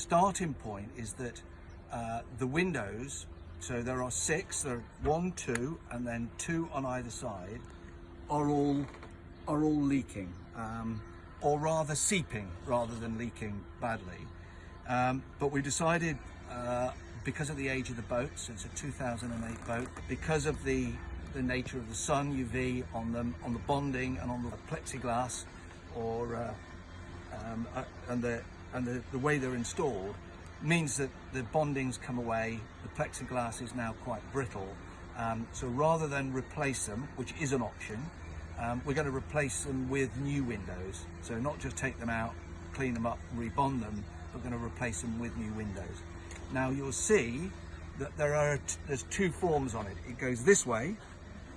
starting point is that the windows, so there are 6, there are 1, 2, and then 2 on either side, are all leaking, or rather seeping rather than leaking badly. But we decided, because of the age of the boat, so it's a 2008 boat, because of the nature of the sun, UV on them, on the bonding and on the plexiglass, or and the way they're installed, means that the bondings come away, the plexiglass is now quite brittle. So rather than replace them, which is an option, we're going to replace them with new windows. So not just take them out, clean them up, rebond them, we're going to replace them with new windows. Now you'll see that there's 2 forms on it. It goes this way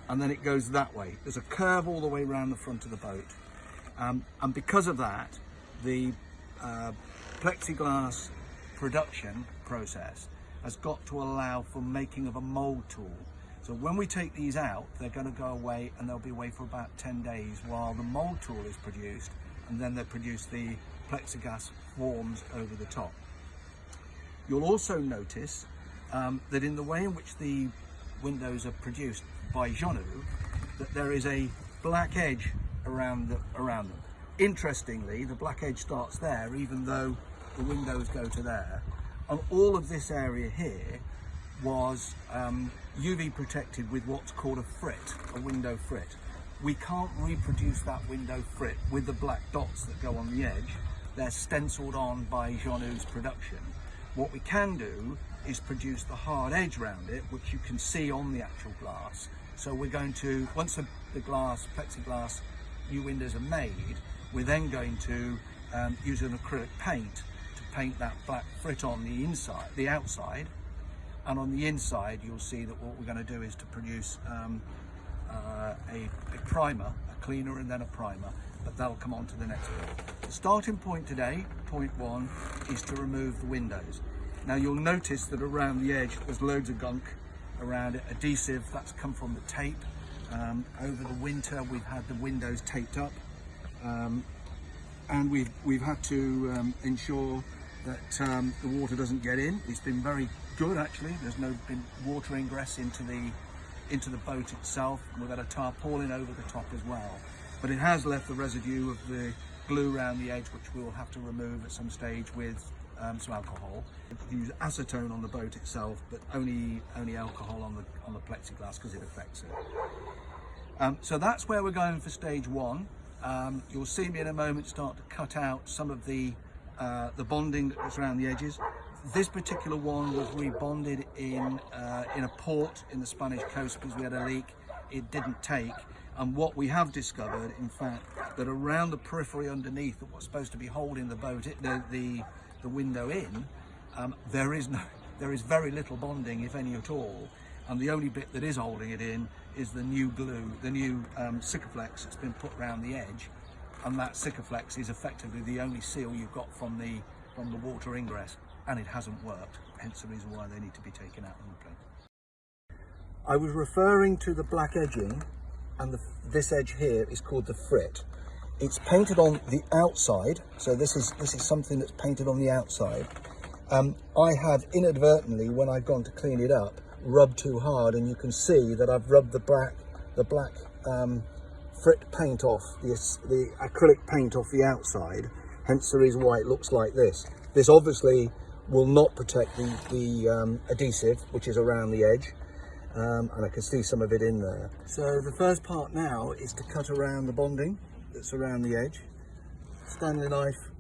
and then it goes that way. There's a curve all the way around the front of the boat. And because of that, the plexiglass production process has got to allow for making of a mold tool. So when we take these out, they're going to go away and they'll be away for about 10 days while the mold tool is produced, and then they produce the plexiglass forms over the top. You'll also notice that in the way in which the windows are produced by Jeanneau, that there is a black edge around them. Interestingly, the black edge starts there, even though the windows go to there. And all of this area here was UV protected with what's called a frit, a window frit. We can't reproduce that window frit with the black dots that go on the edge. They're stenciled on by Jeanneau's production. What we can do is produce the hard edge around it, which you can see on the actual glass. So we're going to, once the plexiglass new windows are made, we're then going to use an acrylic paint to paint that black frit on the inside, the outside, and on the inside you'll see that what we're going to do is to produce a primer, a cleaner and then a primer, but that'll come on to the next point. The starting point today, point 1, is to remove the windows. Now you'll notice that around the edge there's loads of gunk around it, adhesive that's come from the tape. Over the winter we've had the windows taped up, and we've had to ensure that the water doesn't get in. It's been very good actually. There's been water ingress into the boat itself. We've got a tarpaulin over the top as well, but it has left the residue of the glue around the edge, which we'll have to remove at some stage with some alcohol. We use acetone on the boat itself, but only alcohol on the plexiglass because it affects it. So that's where we're going for stage 1. You'll see me in a moment start to cut out some of the bonding that was around the edges. This particular one was rebonded in a port in the Spanish coast because we had a leak. It didn't take, and what we have discovered, in fact, that around the periphery underneath of what's supposed to be holding the boat, the window in, there is very little bonding, if any at all, and the only bit that is holding it in is the new glue, the new Sikaflex that's been put around the edge, and that Sikaflex is effectively the only seal you've got from the water ingress, and it hasn't worked, hence the reason why they need to be taken out and replaced. I was referring to the black edging, and this edge here is called the frit. It's painted on the outside, so this is something that's painted on the outside. I have inadvertently, when I've gone to clean it up, rubbed too hard, and you can see that I've rubbed the black frit paint off, the acrylic paint off the outside, hence the reason why it looks like this. This obviously will not protect the adhesive, which is around the edge, and I can see some of it in there. So the first part now is to cut around the bonding that's around the edge. Stanley knife,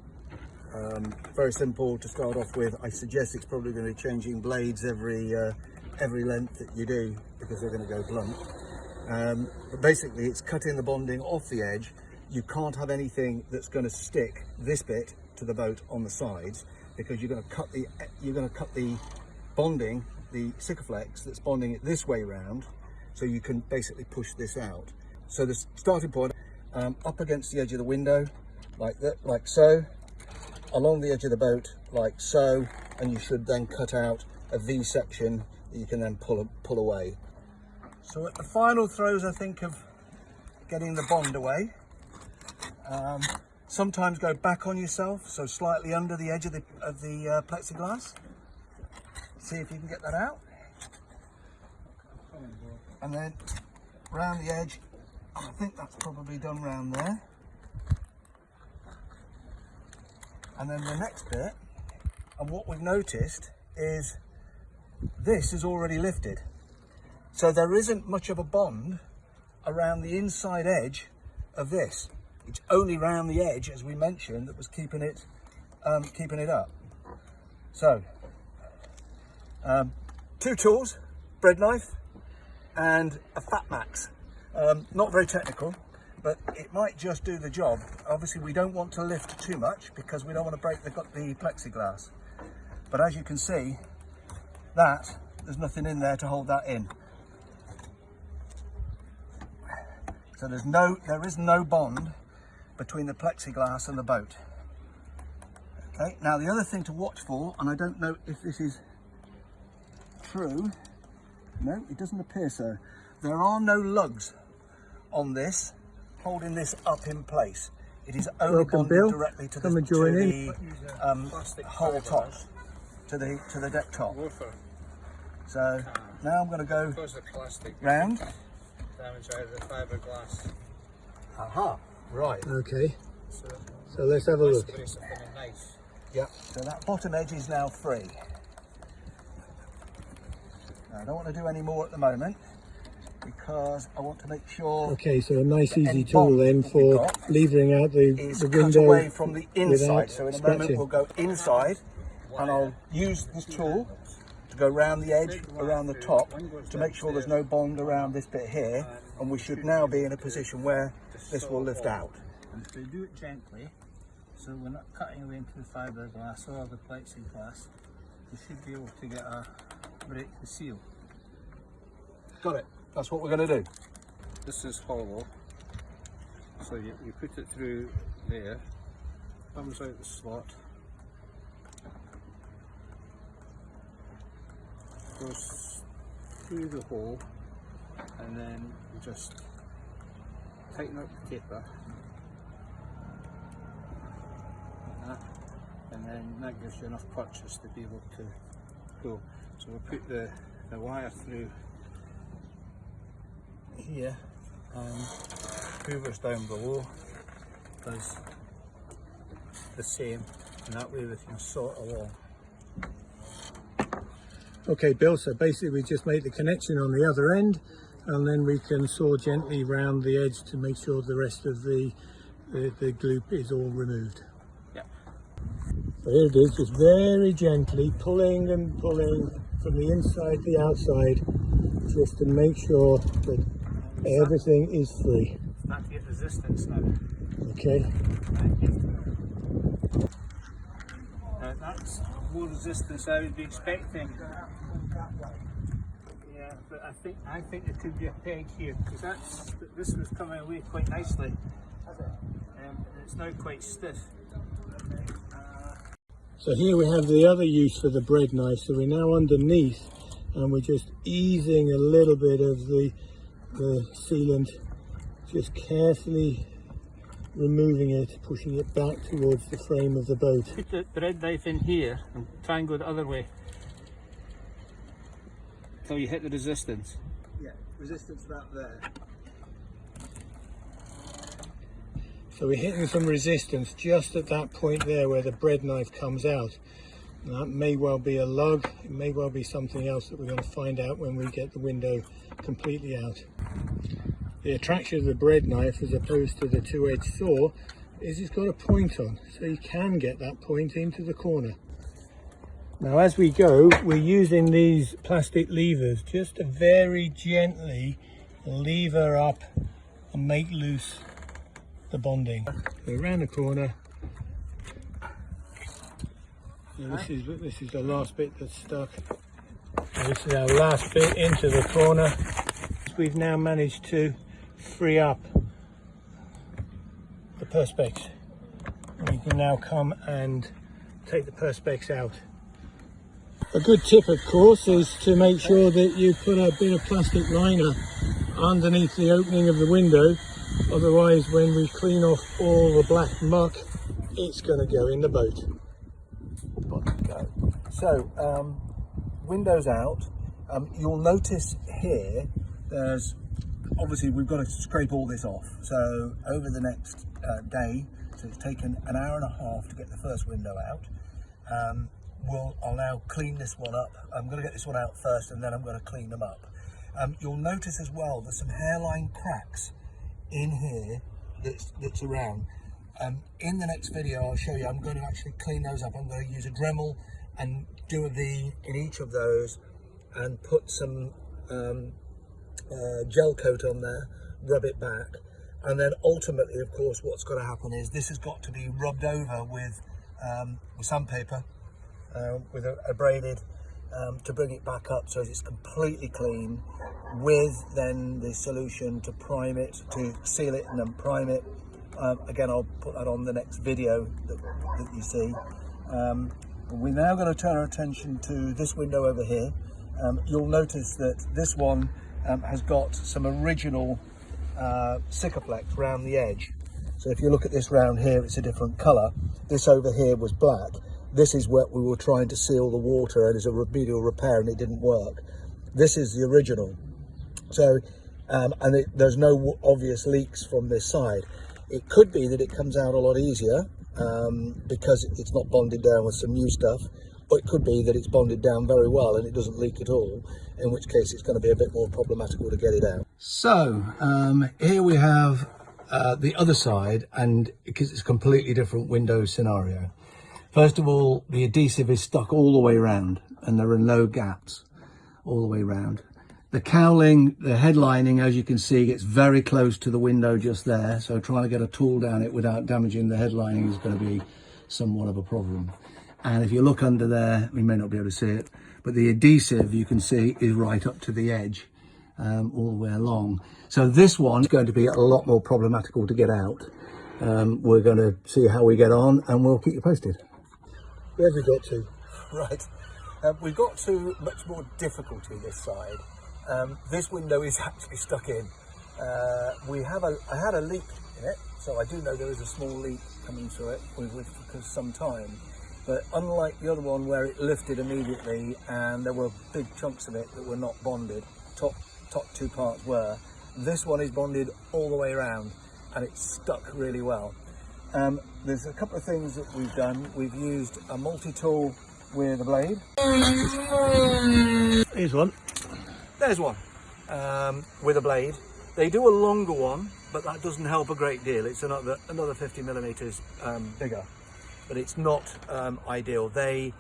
very simple to start off with. I suggest it's probably going to be changing blades every length that you do, because they're going to go blunt. But basically it's cutting the bonding off the edge. You can't have anything that's going to stick this bit to the boat on the sides, because you're going to cut the bonding, the Sikaflex that's bonding it this way round, so you can basically push this out. So the starting point, up against the edge of the window, like that, like so, along the edge of the boat, like so, and you should then cut out a V section that you can then pull away. So at the final throes, I think, of getting the bond away, sometimes go back on yourself, so slightly under the edge of the plexiglass. See if you can get that out. And then round the edge, and I think that's probably done round there. And then the next bit, and what we've noticed is this is already lifted. So there isn't much of a bond around the inside edge of this. It's only round the edge, as we mentioned, that was keeping it up. So, two tools, bread knife and a fat max. Not very technical, but it might just do the job. Obviously we don't want to lift too much because we don't want to break the plexiglass. But as you can see, there's nothing in there to hold that in. So there is no bond between the plexiglass and the boat. Okay, now the other thing to watch for, and I don't know if this is true, no, it doesn't appear so. There are no lugs on this holding this up in place. It is only bonded directly to the whole top, to the deck top. So now I'm going to go round. Damage out of the fiberglass. Aha, right. Okay. So let's have a look. Nice. Yep. So that bottom edge is now free. Now, I don't want to do any more at the moment because I want to make sure. Okay, so a nice easy tool then for levering out the window away from the inside. So in a moment we'll go inside, and I'll use this tool to go around the edge, around the top, to make sure there's no bond around this bit here, and we should now be in a position where this will lift out. And if we do it gently, so we're not cutting away into the fiberglass or the plexiglass, we should be able to get break the seal. Got it. That's what we're going to do. This is hollow, so you put it through there, comes out the slot, goes through the hole, and then you just tighten up the taper, like that, and then that gives you enough purchase to be able to pull. So we'll put the wire through here, and whoever's down below does the same, and that way we can sort along. Okay, Bill, so basically we just make the connection on the other end, and then we can saw gently round the edge to make sure the rest of the gloop is all removed. Yeah. So here it is, just very gently pulling and pulling from the inside to the outside, just to make sure that everything is free. Start to get resistance now. Okay. That's more resistance I would be expecting. Yeah, but I think there could be a peg here, because this was coming away quite nicely. It's now quite stiff. So here we have the other use for the bread knife. So we're now underneath, and we're just easing a little bit of the sealant, just carefully removing it, pushing it back towards the frame of the boat. Put the bread knife in here and try and go the other way until you hit the resistance. Yeah, resistance about there. So we're hitting some resistance just at that point there where the bread knife comes out. Now, that may well be a lug, it may well be something else that we're going to find out when we get the window completely out. The attraction of the bread knife as opposed to the two-edged saw is it's got a point on, so you can get that point into the corner. Now as we go, we're using these plastic levers just to very gently lever up and make loose the bonding. So around the corner. So this is the last bit that's stuck. So this is our last bit into the corner. We've now managed to free up the perspex. And you can now come and take the perspex out. A good tip, of course, is to make sure that you put a bit of plastic liner underneath the opening of the window Otherwise, when we clean off all the black muck, it's going to go in the boat. So, windows out. You'll notice here, there's obviously we've got to scrape all this off. So over the next day, so it's taken an hour and a half to get the first window out. I'll now clean this one up. I'm going to get this one out first, and then I'm going to clean them up. You'll notice as well there's some hairline cracks in here that's around. In the next video I'll show you, I'm going to actually clean those up. I'm going to use a Dremel and do a V in each of those and put some gel coat on there, rub it back, and then ultimately, of course, what's got to happen is this has got to be rubbed over with sandpaper, with a braided, to bring it back up so it's completely clean, with then the solution to prime it, to seal it and then prime it. Again, I'll put that on the next video that you see. We're now going to turn our attention to this window over here. You'll notice that this one has got some original Sikaflex around the edge. So if you look at this round here, it's a different colour. This over here was black. This is what we were trying to seal the water and as a remedial repair, and it didn't work. This is the original. So, there's no obvious leaks from this side. It could be that it comes out a lot easier because it's not bonded down with some new stuff, or it could be that it's bonded down very well and it doesn't leak at all, in which case it's going to be a bit more problematical to get it out. So here we have the other side, and because it's a completely different window scenario. First of all, the adhesive is stuck all the way around and there are no gaps all the way around. The cowling, the headlining, as you can see, gets very close to the window just there. So trying to get a tool down it without damaging the headlining is going to be somewhat of a problem. And if you look under there, we may not be able to see it, but the adhesive, you can see, is right up to the edge, all the way along. So this one's going to be a lot more problematical to get out. We're going to see how we get on, and we'll keep you posted. Where have we got to? Right, we've got to much more difficulty this side. This window is actually stuck in. I had a leak in it, so I do know there is a small leak coming through it for some time. But unlike the other one where it lifted immediately and there were big chunks of it that were not bonded, top two parts were, this one is bonded all the way around and it's stuck really well. There's a couple of things that we've done. We've used a multi-tool with a blade. Here's one. There's one with a blade. They do a longer one, but that doesn't help a great deal. It's another 50 millimeters bigger, but it's not ideal. They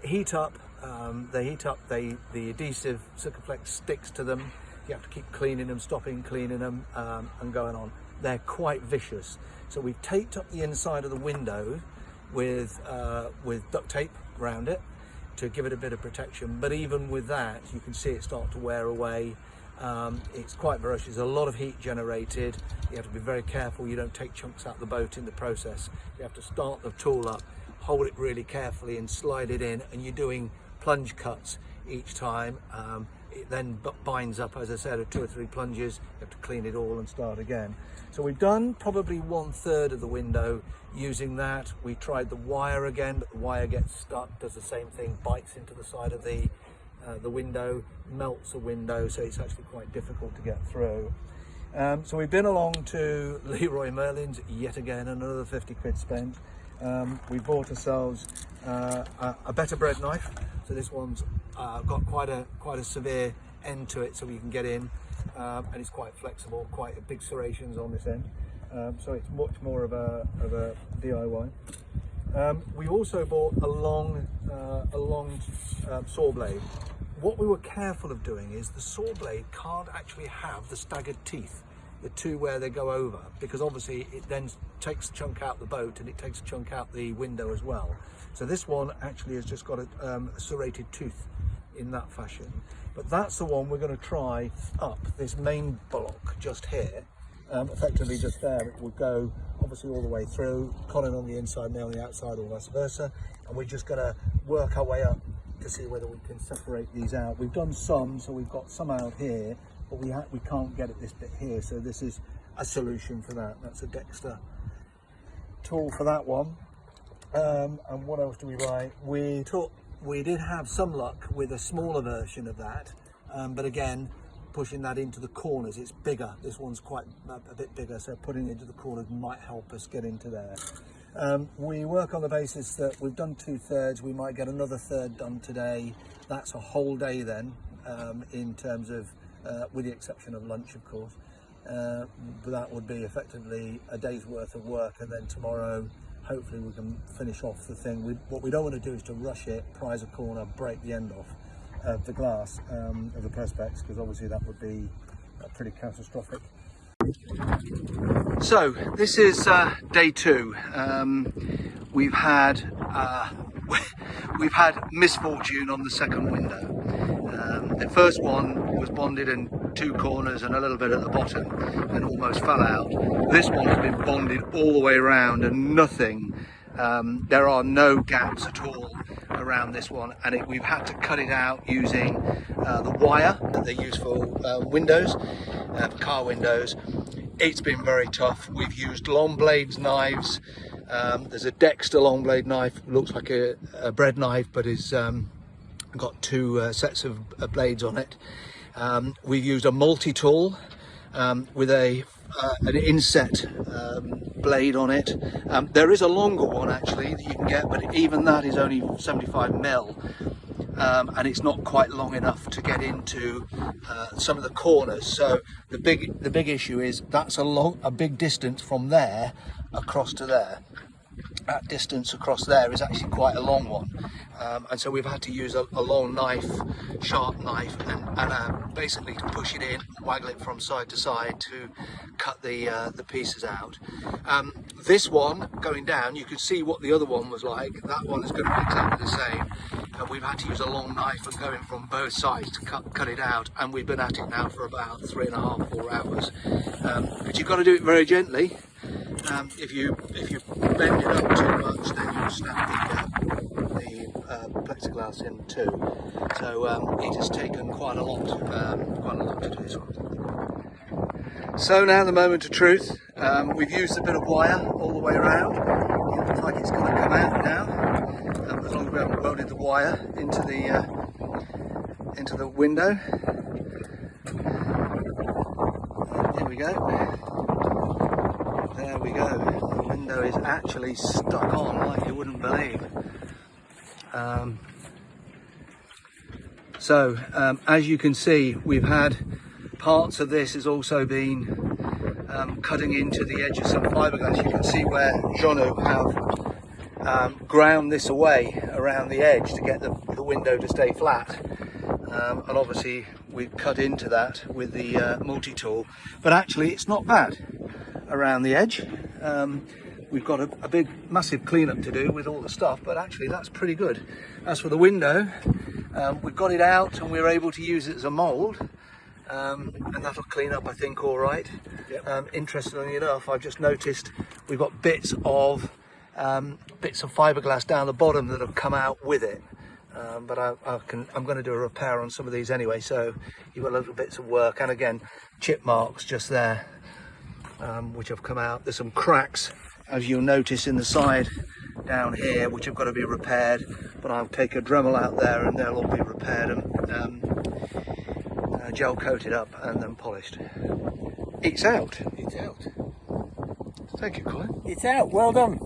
heat up. The adhesive Sikaflex sticks to them. You have to keep cleaning them, stopping cleaning them, and going on. They're quite vicious. So we've taped up the inside of the window with duct tape around it to give it a bit of protection, but even with that you can see it start to wear away. It's quite ferocious. There's a lot of heat generated. You have to be very careful you don't take chunks out of the boat in the process. You have to start the tool up, hold it really carefully and slide it in, and you're doing plunge cuts each time. It then binds up, as I said, 2 or 3 plunges. You have to clean it all and start again. So we've done probably 1/3 of the window using that. We tried the wire again, but the wire gets stuck, does the same thing, bites into the side of the window, melts the window, so it's actually quite difficult to get through. So we've been along to Leroy Merlin's yet again, another 50 quid spent. We bought ourselves a better bread knife. So this one's got quite a severe end to it, so we can get in, and it's quite flexible, quite a big serrations on this end. So it's much more of a DIY. We also bought a long saw blade. What we were careful of doing is the saw blade can't actually have the staggered teeth, the two where they go over, because obviously it then takes a chunk out the boat and it takes a chunk out the window as well. So this one actually has just got a serrated tooth in that fashion. But that's the one we're going to try up this main block just here. Effectively just there, it will go obviously all the way through, Colin on the inside, me on the outside, or vice versa, and we're just going to work our way up to see whether we can separate these out. We've done some, so we've got some out here, but we can't get at this bit here, so this is a solution for that. That's a Dexter tool for that one. And what else do we buy? We did have some luck with a smaller version of that, but again, pushing that into the corners, it's bigger. This one's quite a bit bigger, so putting it into the corners might help us get into there. We work on the basis that we've done 2/3, we might get another third done today. That's a whole day then, in terms of, with the exception of lunch, of course. But that would be effectively a day's worth of work, and then tomorrow hopefully we can finish off the thing. What we don't want to do is to rush it, prise a corner, break the end off of the glass of the perspex, because obviously that would be pretty catastrophic. So this is day 2. We've had misfortune on the second window. The first one was bonded in 2 corners and a little bit at the bottom and almost fell out. This one has been bonded all the way around and nothing. There are no gaps at all around this one, and we've had to cut it out using the wire that they use for windows, for car windows. It's been very tough. We've used long blades knives. There's a Dexter long blade knife, looks like a bread knife, but is got 2 sets of blades on it. We've used a multi-tool with an inset blade on it. There is a longer one actually that you can get, but even that is only 75mm, and it's not quite long enough to get into some of the corners. So the big issue is that's a big distance from there across to there. That distance across there is actually quite a long one, and so we've had to use a long knife, sharp knife, and basically to push it in, waggle it from side to side to cut the pieces out. This one going down, you could see what the other one was like. That one is going to be exactly the same, and we've had to use a long knife and going from both sides to cut it out, and we've been at it now for about 3.5, 4 hours. But you've got to do it very gently. If you bend it up too much, then you'll snap the plexiglass in too. So it has taken quite a lot to do this one. So now the moment of truth. We've used a bit of wire all the way around. It looks like it's going to come out now, as long as we haven't welded the wire into the window. Here we go. There we go. The window is actually stuck on like you wouldn't believe. As you can see, we've had parts of this has also been cutting into the edge of some fiberglass. You can see where Jeanneau have ground this away around the edge to get the window to stay flat. And obviously we've cut into that with the multi-tool, but actually it's not bad around the edge. We've got a big massive cleanup to do with all the stuff, but actually that's pretty good. As for the window, we've got it out and we're able to use it as a mould, and that'll clean up I think all right. Yep. Interestingly enough, I've just noticed we've got bits of fiberglass down the bottom that have come out with it. But I'm going to do a repair on some of these anyway, so you've got little bits of work, and again chip marks just there, which have come out. There's some cracks, as you'll notice, in the side down here, which have got to be repaired, but I'll take a Dremel out there and they'll all be repaired and gel coated up and then polished. It's out. It's out. Thank you, Colin. It's out. Well done.